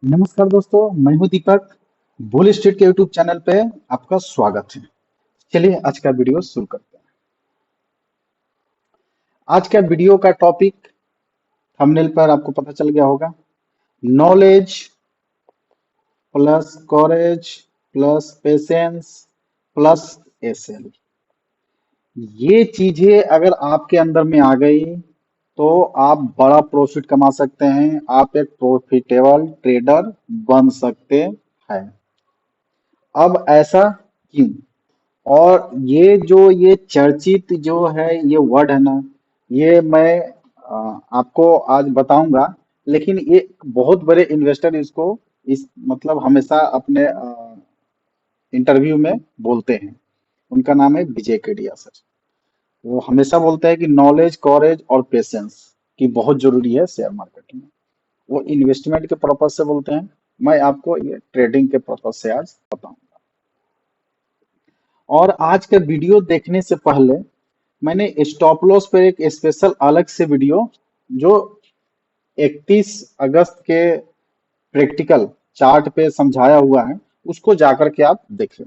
नमस्कार दोस्तों, मैं हूं दीपक। बुल स्ट्रीट के यूट्यूब चैनल पे आपका स्वागत है। चलिए आज का वीडियो शुरू करते हैं। आज का वीडियो का टॉपिक थंबनेल पर आपको पता चल गया होगा। Knowledge plus courage plus patience plus SL. ये चीजें अगर आपके अंदर में आ गई तो आप बड़ा प्रॉफिट कमा सकते हैं। आप एक प्रॉफिटेबल ट्रेडर बन सकते हैं। अब ऐसा क्यों? और ये चर्चित जो है ये वर्ड है ना, ये मैं आपको आज बताऊंगा। लेकिन ये बहुत बड़े इन्वेस्टर इसको इस मतलब हमेशा अपने इंटरव्यू में बोलते हैं। उनका नाम है विजय केडिया सर। वो हमेशा बोलते हैं कि नॉलेज कॉरेज और पेशेंस की बहुत जरूरी है शेयर मार्केट में। वो इन्वेस्टमेंट के पर्पज से बोलते हैं। मैं आपको ये ट्रेडिंग के पर्पज से आज बताऊंगा। और आज का वीडियो देखने से पहले मैंने स्टॉप लॉस पर एक स्पेशल अलग से वीडियो जो 31 अगस्त के प्रैक्टिकल चार्ट पे समझाया हुआ है, उसको जाकर के आप देखें।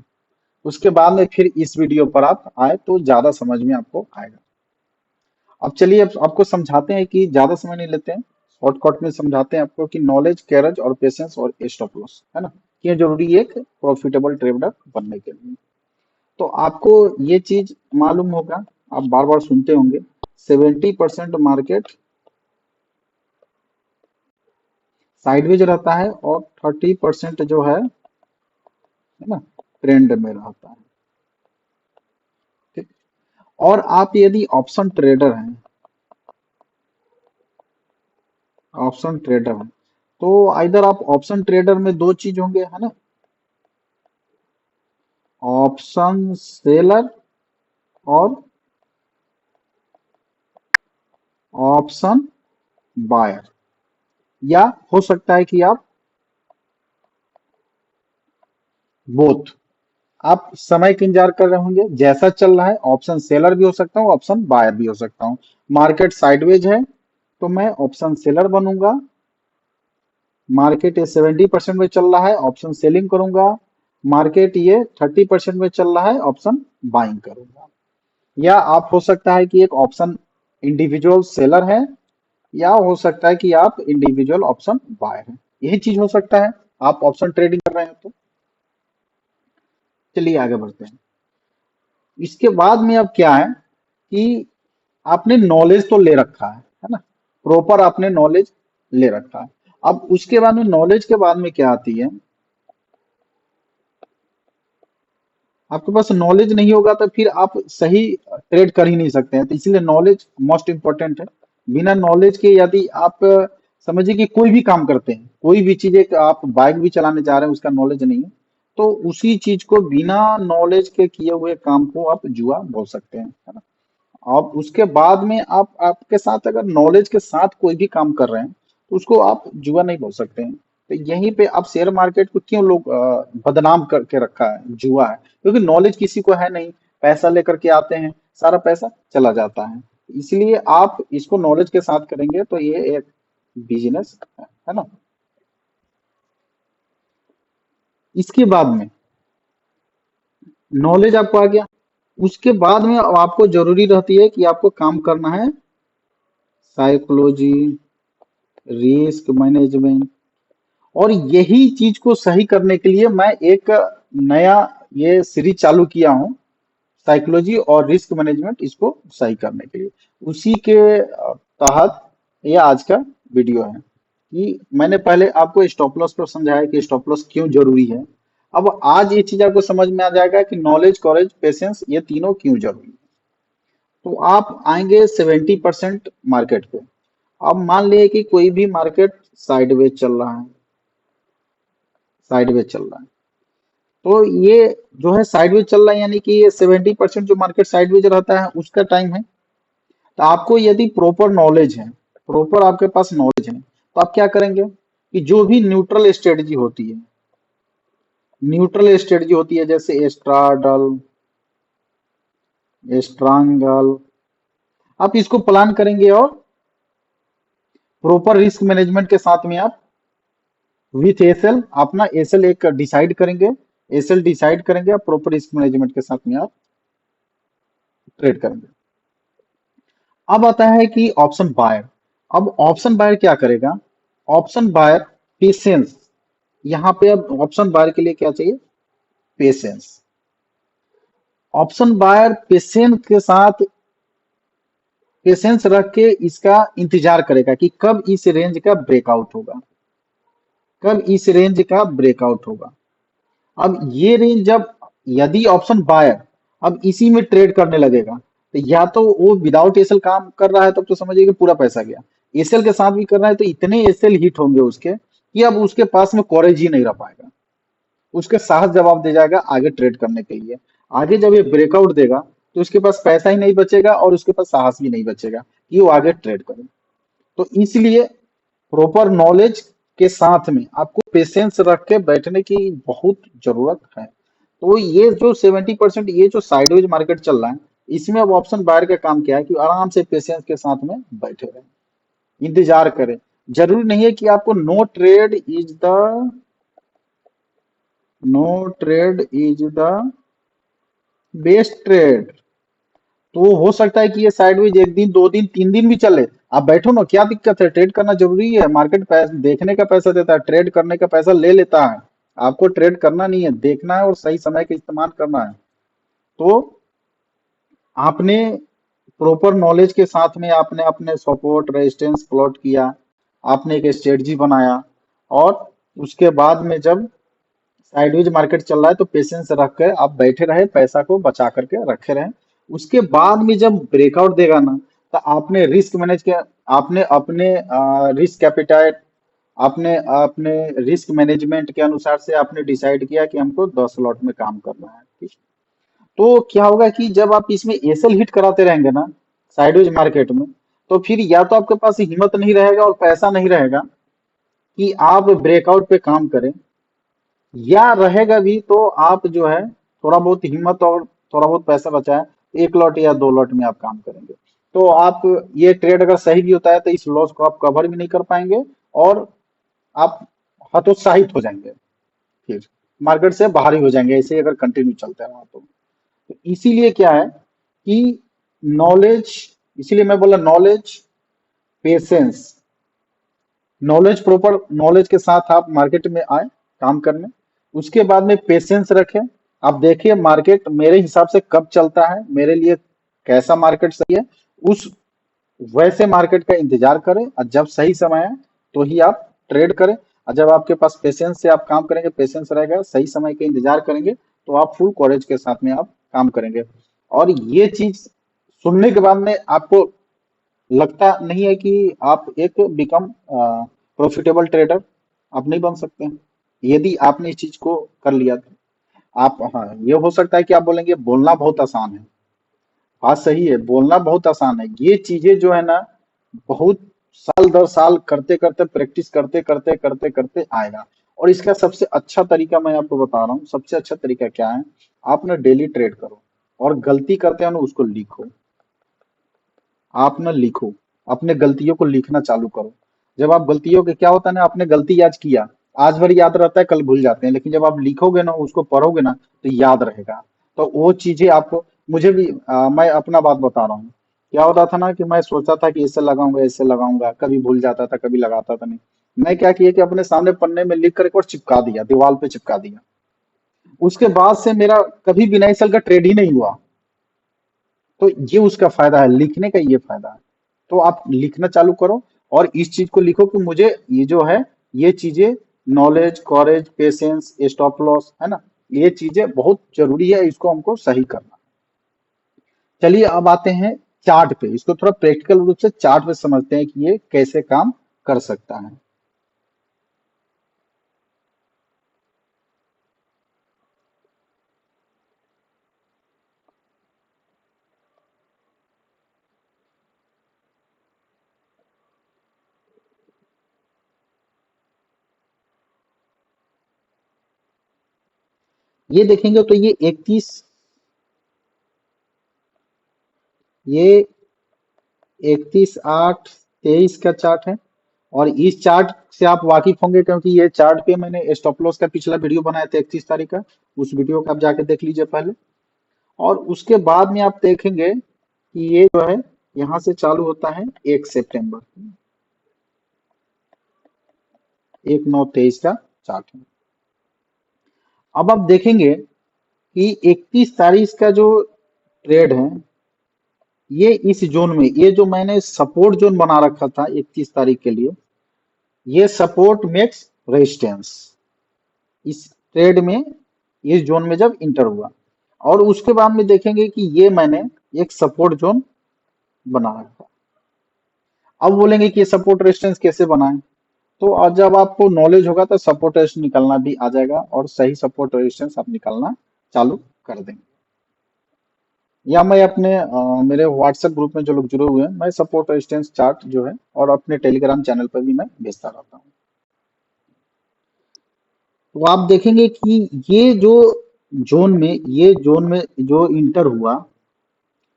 उसके बाद में फिर इस वीडियो पर आप आए तो ज्यादा समझ में आपको आएगा। अब चलिए अब आपको समझाते हैं कि ज्यादा समय नहीं लेते हैं, शॉर्टकट में समझाते हैं आपको कि नॉलेज कैरेज और पेशेंस और स्टॉप लॉस है ना, ये जरूरी है एक प्रॉफिटेबल ट्रेडर बनने के लिए। तो आपको ये चीज मालूम होगा, आप बार बार सुनते होंगे 70% मार्केट साइडवेज रहता है और 30% जो है ना, ट्रेंड में रहता है। ठीक। और आप यदि ऑप्शन ट्रेडर हैं, ऑप्शन ट्रेडर हैं, तो इधर आप ऑप्शन ट्रेडर में दो चीज होंगे है ना, ऑप्शन सेलर और ऑप्शन बायर। या हो सकता है कि आप बोथ, आप समय का इंतजार कर रहे होंगे। जैसा चल रहा है ऑप्शन सेलर भी हो सकता हूँ, ऑप्शन बायर भी हो सकता हूँ। मार्केट साइडवेज है तो मैं ऑप्शन सेलर बनूंगा। मार्केट ये 70% में चल रहा है, ऑप्शन सेलिंग करूंगा। मार्केट ये 30% में चल रहा है, ऑप्शन बाइंग करूंगा। या आप हो सकता है कि एक ऑप्शन इंडिविजुअल सेलर है, या हो सकता है कि आप इंडिविजुअल ऑप्शन बायर हैं। यही चीज हो सकता है आप ऑप्शन ट्रेडिंग कर रहे हैं तो। चलिए आगे बढ़ते हैं। इसके बाद में अब क्या है कि आपने नॉलेज तो ले रखा है ना, प्रॉपर आपने नॉलेज ले रखा है। अब उसके बाद में नॉलेज के बाद में क्या आती है, आपके पास नॉलेज नहीं होगा तो फिर आप सही ट्रेड कर ही नहीं सकते हैं। तो इसलिए नॉलेज मोस्ट इंपॉर्टेंट है। बिना नॉलेज के यदि आप समझिए कि कोई भी काम करते हैं, कोई भी चीज, एक आप बाइक भी चलाने जा रहे हैं उसका नॉलेज नहीं है, तो उसी चीज को बिना नॉलेज के किए हुए काम को आप जुआ बोल सकते हैं, है ना। अब उसके बाद में आप आपके साथ अगर नॉलेज के साथ कोई भी काम कर रहे हैं तो उसको आप जुआ नहीं बोल सकते हैं। तो यहीं पे आप शेयर मार्केट को क्यों लोग बदनाम करके रखा है, जुआ है, क्योंकि नॉलेज किसी को है नहीं। पैसा लेकर के आते हैं, सारा पैसा चला जाता है। इसलिए आप इसको नॉलेज के साथ करेंगे तो ये एक बिजनेस है ना। इसके बाद में नॉलेज आपको आ गया। उसके बाद में अब आपको जरूरी रहती है कि आपको काम करना है साइकोलॉजी, रिस्क मैनेजमेंट। और यही चीज को सही करने के लिए मैं एक नया ये सीरीज चालू किया हूँ, साइकोलॉजी और रिस्क मैनेजमेंट, इसको सही करने के लिए। उसी के तहत ये आज का वीडियो है कि मैंने पहले आपको स्टॉप लॉस पर समझाया कि स्टॉप लॉस क्यों जरूरी है। अब आज ये चीज आपको समझ में आ जाएगा कि नॉलेज कॉलेज पेशेंस ये तीनों क्यों जरूरी है। तो आप आएंगे 70% मार्केट पे। अब मान लिए कि कोई भी मार्केट साइडवेज चल रहा है, साइडवेज चल रहा है, तो ये जो है साइडवेज चल रहा है, यानी कि ये 70% जो मार्केट साइडवेज रहता है उसका टाइम है। तो आपको यदि प्रॉपर नॉलेज है, प्रॉपर आपके पास नॉलेज है, तो आप क्या करेंगे कि जो भी न्यूट्रल स्ट्रेटजी होती है, न्यूट्रल स्ट्रेटजी होती है जैसे एस्ट्राडल, एस्ट्रांगल, आप इसको प्लान करेंगे और प्रॉपर रिस्क मैनेजमेंट के साथ में आप विथ एसएल अपना एसएल एक डिसाइड करेंगे, एसएल डिसाइड करेंगे, प्रॉपर रिस्क मैनेजमेंट के साथ में आप ट्रेड करेंगे। अब आता है कि ऑप्शन बायर। अब ऑप्शन बायर क्या करेगा? Option buyer patience. यहाँ पे अब ऑप्शन बायर के लिए क्या चाहिए? पेशेंस। ऑप्शन बायर पेशेंस के साथ, पेशेंस रख के इसका इंतजार करेगा कि कब इस रेंज का ब्रेकआउट होगा, कब इस रेंज का ब्रेकआउट होगा। अब ये रेंज जब, यदि ऑप्शन बायर अब इसी में ट्रेड करने लगेगा, तो या तो वो विदाउट एसएल काम कर रहा है तब तो समझिए कि पूरा पैसा गया। एसएल के साथ भी कर रहा है तो इतने एसएल हिट होंगे उसके कि अब उसके पास में कवरेज ही नहीं रह पाएगा, उसके साहस जवाब दे जाएगा आगे ट्रेड करने के लिए। आगे जब ये ब्रेकआउट देगा तो उसके पास पैसा ही नहीं बचेगा और उसके पास साहस भी नहीं बचेगा कि वो आगे ट्रेड करे। तो इसलिए प्रॉपर नॉलेज के साथ में आपको पेशेंस रख के बैठने की बहुत जरूरत है। तो ये जो 70% ये जो साइडवेज मार्केट चल रहा है, इसमें अब ऑप्शन बायर का काम क्या है कि आराम से पेशेंस के साथ में बैठे रहें, इंतजार करें। जरूरी नहीं है कि आपको no trade is the best trade. तो हो सकता है कि ये साइडवेज एक दिन, दो दिन, तीन दिन भी चले, आप बैठो ना, क्या दिक्कत है? ट्रेड करना जरूरी है, मार्केट पैसा देखने का पैसा देता है, ट्रेड करने का पैसा ले लेता है। आपको ट्रेड करना नहीं है, देखना है और सही समय का इस्तेमाल करना है। तो आपने प्रॉपर नॉलेज के साथ में आपने अपने सपोर्ट रेजिस्टेंस प्लॉट किया, आपने एक स्ट्रेटजी बनाया, और उसके बाद में जब साइडवेज मार्केट चल रहा है तो पेशेंस रख कर आप बैठे रहे, पैसा को बचा करके रखे रहे। उसके बाद में जब ब्रेकआउट देगा ना, तो आपने रिस्क मैनेज किया, आपने अपने रिस्क कैपिटाइट, आपने अपने रिस्क मैनेजमेंट के अनुसार से आपने डिसाइड किया कि हमको 10 लॉट में काम करना है, ठीक। तो क्या होगा कि जब आप इसमें एसएल हिट कराते रहेंगे ना साइडवेज मार्केट में, तो फिर या तो आपके पास हिम्मत नहीं रहेगा और पैसा नहीं रहेगा कि आप ब्रेकआउट पे काम करें, या रहेगा भी तो आप जो है थोड़ा बहुत हिम्मत और थोड़ा बहुत पैसा बचाए, एक लॉट या दो लॉट में आप काम करेंगे। तो आप, ये ट्रेड अगर सही भी होता है तो इस लॉस को आप कवर भी नहीं कर पाएंगे और आप हतोत्साहित हो जाएंगे, फिर मार्केट से बाहर ही हो जाएंगे ऐसे ही अगर कंटिन्यू चलता रहा तो इसीलिए क्या है कि नॉलेज, इसीलिए मैं बोला knowledge, patience, knowledge, proper knowledge के साथ आप मार्केट में आए काम करने। उसके बाद में पेशेंस रखें। आप देखिए मार्केट मेरे हिसाब से कब चलता है, मेरे लिए कैसा मार्केट सही है, उस वैसे मार्केट का इंतजार करें, और जब सही समय है तो ही आप ट्रेड करें। और जब आपके पास पेशेंस से आप काम करेंगे, पेशेंस रहेगा, सही समय का इंतजार करेंगे, तो आप फुल कवरेज के साथ में आप काम करेंगे। और ये चीज सुनने के बाद में आपको लगता नहीं है कि आप एक बिकम प्रॉफिटेबल ट्रेडर आप नहीं बन सकते हैं यदि आपने इस चीज को कर लिया तो। आप, हाँ, ये हो सकता है कि आप बोलेंगे बोलना बहुत आसान है। बात सही है, बोलना बहुत आसान है, ये चीजें जो है ना बहुत साल दर साल करते करते, प्रैक्टिस करते करते करते करते आएगा। और इसका सबसे अच्छा तरीका मैं आपको बता रहा हूँ, सबसे अच्छा तरीका क्या है? आप ना डेली ट्रेड करो, और गलती करते हैं ना उसको लिखो। आप ना लिखो, अपने गलतियों को लिखना चालू करो। जब आप गलतियों के, क्या होता है ना, आपने गलती आज किया, आज भर याद रहता है, कल भूल जाते हैं, लेकिन जब आप लिखोगे ना, उसको पढ़ोगे ना, तो याद रहेगा। तो वो चीजें आपको, मुझे भी मैं अपना बात बता रहा हूँ। क्या होता था ना कि मैं सोचता था कि इससे लगाऊंगा, इससे लगाऊंगा, कभी भूल जाता था, कभी लगाता था नहीं। मैं क्या किया कि अपने सामने पन्ने में लिख कर एक बार चिपका दिया, दीवार पे चिपका दिया। उसके बाद से मेरा कभी बिना इसल का ट्रेड ही नहीं हुआ। तो ये उसका फायदा है, लिखने का ये फायदा है। तो आप लिखना चालू करो, और इस चीज को लिखो कि मुझे ये जो है, ये चीजें, नॉलेज, कॉरेज, पेशेंस, स्टॉप लॉस, है ना, ये चीजें बहुत जरूरी है, इसको हमको सही करना। चलिए अब आते हैं चार्ट पे, इसको थोड़ा प्रैक्टिकल रूप से चार्ट पे समझते हैं कि ये कैसे काम कर सकता है। ये देखेंगे तो ये 31, ये 31/8/23 का चार्ट है। और इस चार्ट से आप वाकिफ होंगे क्योंकि ये चार्ट पे मैंने स्टॉप लॉस का पिछला वीडियो बनाया था 31 तारीख का। उस वीडियो को आप जाके देख लीजिए पहले। और उसके बाद में आप देखेंगे कि ये जो है यहाँ से चालू होता है 1 सितंबर, 1/9/23 का चार्ट है। अब आप देखेंगे कि 31 तारीख का जो ट्रेड है ये इस जोन में, ये जो मैंने सपोर्ट जोन बना रखा था 31 तारीख के लिए, ये सपोर्ट मेक्स रेजिस्टेंस इस ट्रेड में, इस जोन में जब इंटर हुआ। और उसके बाद में देखेंगे कि ये मैंने एक सपोर्ट जोन बना रखा। अब बोलेंगे कि ये सपोर्ट रेजिस्टेंस कैसे बनाएं, तो आज जब आपको नॉलेज होगा तो सपोर्ट रेजिस्टेंस निकालना भी आ जाएगा और सही सपोर्ट रेजिस्टेंस आप निकालना चालू कर देंगे। या मैं अपने मेरे व्हाट्सएप ग्रुप में जो लोग जुड़े हुए हैं, मैं सपोर्ट रेजिस्टेंस चार्ट जो है और अपने टेलीग्राम चैनल पर भी मैं भेजता रहता हूँ। तो आप देखेंगे कि ये जो जोन में, ये जोन में जो इंटर हुआ,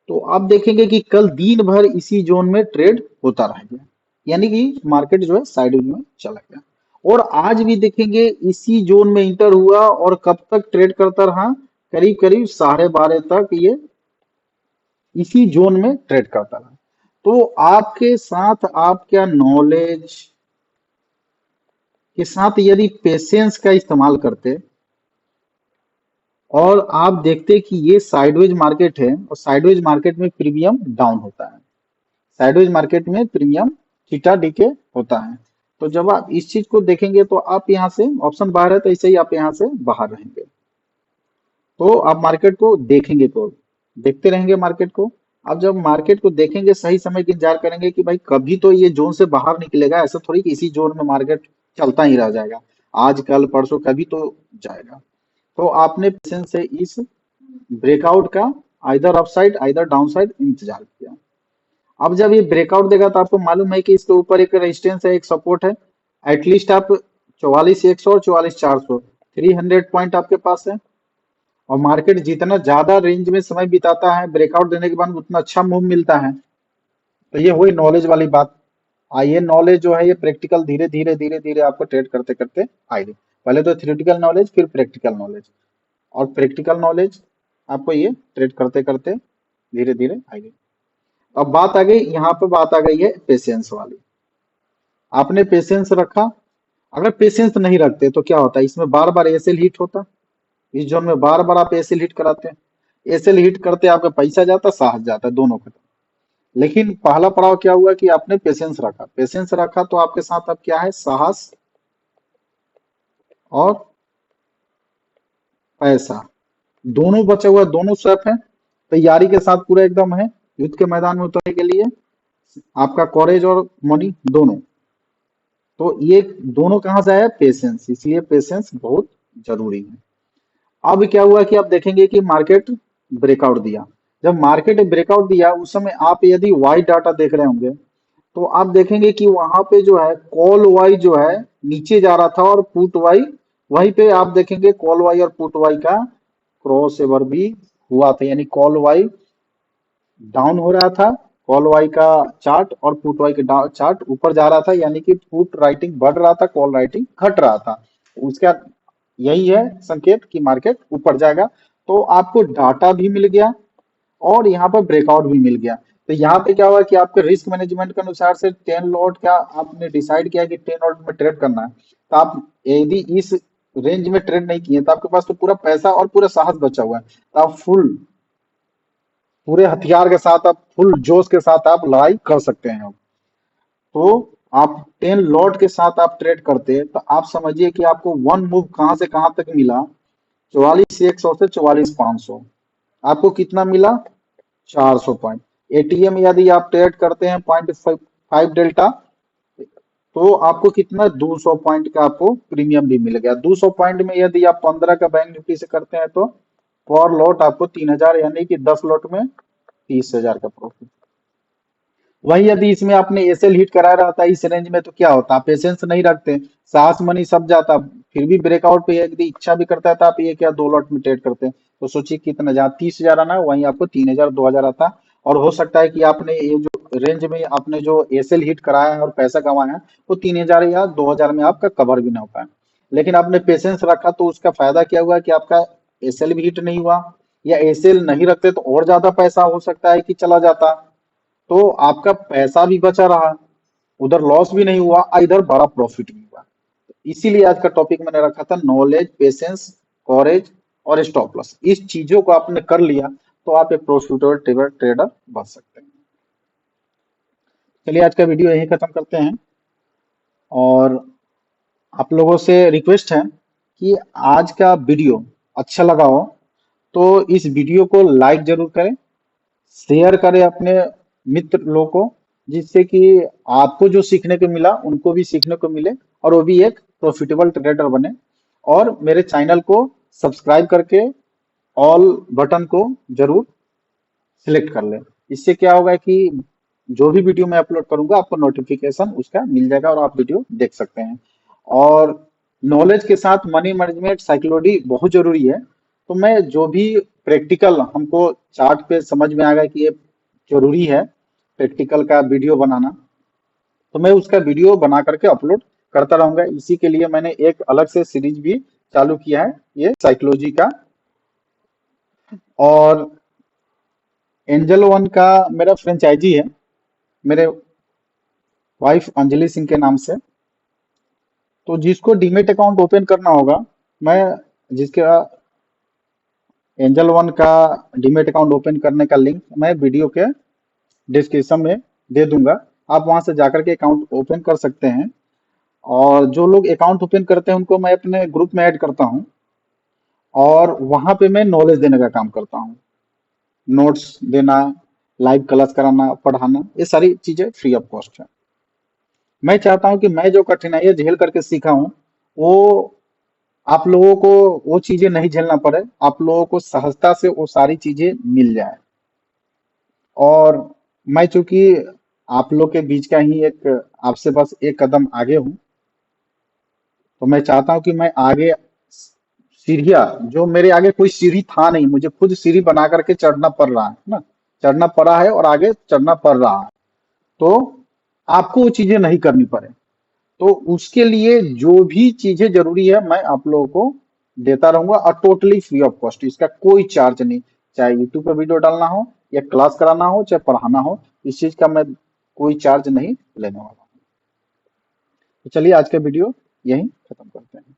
तो आप देखेंगे कि कल दिन भर इसी जोन में ट्रेड होता रह गया, यानी कि मार्केट जो है साइड में चला गया। और आज भी देखेंगे इसी जोन में इंटर हुआ और कब तक ट्रेड करता रहा, करीब करीब 12:30 तक ये इसी जोन में ट्रेड करता रहा। तो आपके साथ आपका नॉलेज के साथ यदि पेशेंस का इस्तेमाल करते और आप देखते कि ये साइडवेज मार्केट है और साइडवेज मार्केट में प्रीमियम डाउन होता है, साइडवेज मार्केट में प्रीमियम थीटा डीके होता है। तो जब आप इस चीज को देखेंगे तो आप यहाँ से ऑप्शन बाहर है तो ऐसे ही आप यहाँ से बाहर रहेंगे। तो आप मार्केट को देखेंगे, तो देखते रहेंगे मार्केट को। आप जब मार्केट को देखेंगे सही समय की इंतजार करेंगे कि भाई कभी तो ये जोन से बाहर निकलेगा, ऐसा थोड़ी कि इसी जोन में मार्केट चलता ही रह जाएगा, आज कल परसों कभी तो जाएगा। तो आपने पेशेंस से इस ब्रेकआउट का आइदर अपसाइड आइदर डाउनसाइड इंतजार किया। अब जब ये ब्रेकआउट देगा तो आपको मालूम है कि इसके ऊपर एक रेजिस्टेंस है, एक सपोर्ट है। एटलीस्ट आप 44,100 और 44,400 300 पॉइंट आपके पास है। और मार्केट जितना ज्यादा रेंज में समय बिताता है ब्रेकआउट देने के बाद उतना अच्छा मूव मिलता है। तो ये हुई नॉलेज वाली बात। ये नॉलेज जो है ये प्रैक्टिकल धीरे धीरे धीरे धीरे आपको ट्रेड करते करते आएगी। पहले तो थ्योरेटिकल नॉलेज फिर प्रैक्टिकल नॉलेज, और प्रैक्टिकल नॉलेज आपको ये ट्रेड करते करते धीरे धीरे आएगी। अब बात आ गई, यहाँ पे बात आ गई है पेशेंस वाली। आपने पेशेंस रखा, अगर पेशेंस नहीं रखते तो क्या होता है, इसमें बार बार एसएल हिट होता, इस जोन में बार बार आप एसएल हिट कराते हैं, एसएल हिट करते आपका पैसा जाता, साहस जाता, दोनों खत्म। लेकिन पहला पड़ाव क्या हुआ कि आपने पेशेंस रखा, पेशेंस रखा तो आपके साथ अब क्या है, साहस और पैसा दोनों बचे हुए, दोनों सेफ है, तैयारी के साथ पूरा एकदम है युद्ध के मैदान में उतरने के लिए, आपका कॉरेज और मनी दोनों। तो ये दोनों कहाँ से आया, पेशेंस, इसलिए पेशेंस बहुत जरूरी है। अब क्या हुआ कि आप देखेंगे कि मार्केट ब्रेकआउट दिया। जब मार्केट ब्रेकआउट दिया उस समय आप यदि वाई डाटा देख रहे होंगे तो आप देखेंगे कि वहां पे जो है कॉल वाई जो है नीचे जा रहा था और पुट वाई वहीं पे आप देखेंगे कॉल वाई और पुट वाई का क्रॉस ओवर भी हुआ था, यानी कॉल वाई डाउन हो रहा था, कॉल वाई का चार्ट और पुट वाई का चार्ट ऊपर जा रहा था, यानी कि पुट राइटिंग बढ़ रहा था, कॉल राइटिंग घट रहा था। उसका यही है संकेत कि मार्केट ऊपर जाएगा। तो आपको डाटा भी मिल गया और यहाँ पर ब्रेकआउट भी मिल गया। तो यहाँ पे क्या हुआ कि आपके रिस्क मैनेजमेंट के अनुसार से 10 लॉट का आपने डिसाइड किया कि 10 लॉट में ट्रेड करना है। तो आप यदि इस रेंज में ट्रेड नहीं किए तो आपके पास तो पूरा पैसा और पूरा साहस बचा हुआ है, तो आप फुल पूरे हथियार के साथ, आप फुल जोश के साथ आप लड़ाई कर सकते हैं। तो आप 10 लॉट के साथ आप ट्रेड करते तो आप समझिए कि आपको वन मूव कहां से कहां तक मिला, 44,100 से 44,500, आपको कितना मिला, 400 पॉइंट। एटीएम यदि आप ट्रेड करते हैं 0.5 डेल्टा तो आपको कितना, 200 पॉइंट का आपको प्रीमियम भी मिल गया। 200 पॉइंट में यदि आप 15 का बैंक निफ्टी से करते हैं तो पर लॉट आपको 3,000, यानी कि 10 लॉट में 30,000 का प्रॉफिट। वही यदि इसमें आपने एसएल हिट करा रहा था इस रेंज में तो क्या होता, आप पेशेंस नहीं रखते, साहस मनी सब जाता, फिर भी ब्रेकआउट पे यदि इच्छा भी करता है तो आप ये क्या 2 लॉट में ट्रेड करते हैं, तो सोचिए कितना, जहाँ 30,000 आना है वहीं आपको 3,000 2,000 आता, और हो सकता है कि आपने ये जो रेंज में आपने जो एसएल हिट कराया है और पैसा कमाया है वो 3,000 या 2,000 में आपका कवर भी ना हो पाए। लेकिन आपने पेशेंस रखा तो उसका फायदा क्या हुआ कि आपका एसएल भी हिट नहीं हुआ, या एसएल नहीं रखते तो और ज्यादा पैसा हो सकता है कि चला जाता, तो आपका पैसा भी बचा रहा, उधर लॉस भी नहीं हुआ और इधर बड़ा प्रॉफिट भी हुआ। इसीलिए आज का टॉपिक मैंने रखा था नॉलेज, पेशेंस, कॉरेज और स्टॉप लॉस। इस चीजों को आपने कर लिया तो आप एक प्रॉफिटेबल ट्रेडर ट्रेडर बन सकते हैं। चलिए आज का वीडियो यहीं खत्म करते हैं, और आप लोगों से रिक्वेस्ट है कि आज का वीडियो अच्छा लगा हो तो इस वीडियो को लाइक जरूर करें, शेयर करें अपने मित्र लोगों को, जिससे कि आपको जो सीखने को मिला उनको भी सीखने को मिले और वो भी एक प्रॉफिटेबल ट्रेडर बने। और मेरे चैनल को सब्सक्राइब करके ऑल बटन को जरूर सिलेक्ट कर लें। इससे क्या होगा कि जो भी वीडियो मैं अपलोड करूंगा आपको नोटिफिकेशन उसका मिल जाएगा और आप वीडियो देख सकते हैं। और नॉलेज के साथ मनी मैनेजमेंट साइकोलॉजी बहुत जरूरी है, तो मैं जो भी प्रैक्टिकल हमको चार्ट पे समझ में आएगा कि ये जरूरी है प्रैक्टिकल का वीडियो बनाना, तो मैं उसका वीडियो बना करके अपलोड करता रहूंगा। इसी के लिए मैंने एक अलग से सीरीज भी चालू किया है ये साइकोलॉजी का। और एंजल वन का मेरा फ्रेंचाइजी है मेरे वाइफ अंजलि सिंह के नाम से। तो जिसको डीमेट अकाउंट ओपन करना होगा, मैं जिसका एंजल वन का डीमेट अकाउंट ओपन करने का लिंक मैं वीडियो के डिस्क्रिप्शन में दे दूंगा। आप वहां से जाकर के अकाउंट ओपन कर सकते हैं। और जो लोग अकाउंट ओपन करते हैं उनको मैं अपने ग्रुप में ऐड करता हूं, और वहां पे मैं नॉलेज देने का काम करता हूं, नोट्स देना, लाइव क्लास कराना, पढ़ाना, ये सारी चीजें फ्री ऑफ कॉस्ट है। मैं चाहता हूं कि मैं जो कठिनाइयां झेल करके सीखा हूं वो आप लोगों को वो चीजें नहीं झेलना पड़े, आप लोगों को सहजता से वो सारी चीजें मिल जाए। और मैं चूंकि आप लोग के बीच का ही एक, आपसे बस एक कदम आगे हूं, तो मैं चाहता हूं कि मैं आगे सीढ़ियां, जो मेरे आगे कोई सीढ़ी था नहीं, मुझे खुद सीढ़ी बना करके चढ़ना पड़ रहा है ना, चढ़ना पड़ा है और आगे चढ़ना पड़ रहा है, तो आपको वो चीजें नहीं करनी पड़े। तो उसके लिए जो भी चीजें जरूरी है मैं आप लोगों को देता रहूंगा, और टोटली फ्री ऑफ कॉस्ट, इसका कोई चार्ज नहीं। चाहे यूट्यूब पे वीडियो डालना हो या क्लास कराना हो चाहे पढ़ाना हो, इस चीज का मैं कोई चार्ज नहीं लेने वाला हूँ। तो चलिए आज का वीडियो यहीं खत्म करते हैं।